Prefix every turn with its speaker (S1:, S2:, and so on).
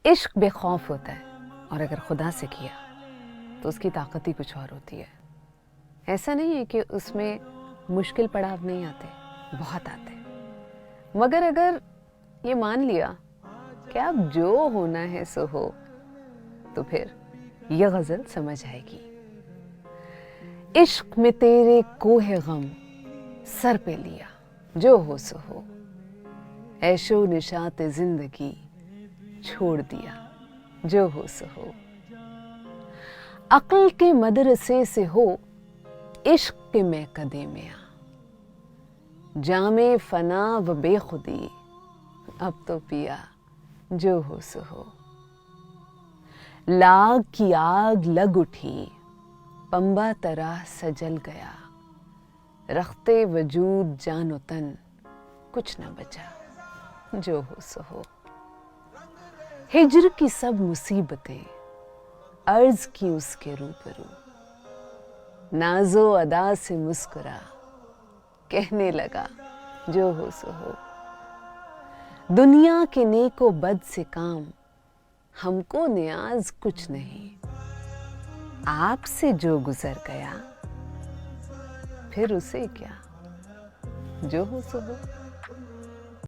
S1: इश्क बेखौफ होता है और अगर खुदा से किया तो उसकी ताकत ही कुछ और होती है। ऐसा नहीं है कि उसमें मुश्किल पड़ाव नहीं आते, बहुत आते हैं, मगर अगर ये मान लिया कि अब जो होना है सो हो, तो फिर ये गजल समझ आएगी। इश्क में तेरे कोहे गम सर पे लिया, जो हो सो हो, ऐशो निशाते जिंदगी छोड़ दिया, जो हो सो हो। अक्ल के मदरसे से हो इश्क के महकदे में आ, जामे फना व बेखुदी अब तो पिया, जो हो सो हो। लाग की आग लग उठी, पंबा तरह सजल गया, रखते वजूद जानो तन कुछ न बचा, जो हो सो हो। हिज्र की सब मुसीबतें अर्ज की उसके रूबरू, नाजो अदा से मुस्कुरा कहने लगा, जो हो सो हो। दुनिया के नेको बद से काम हमको नियाज कुछ नहीं, आपसे जो गुजर गया फिर उसे क्या, जो हो सो हो।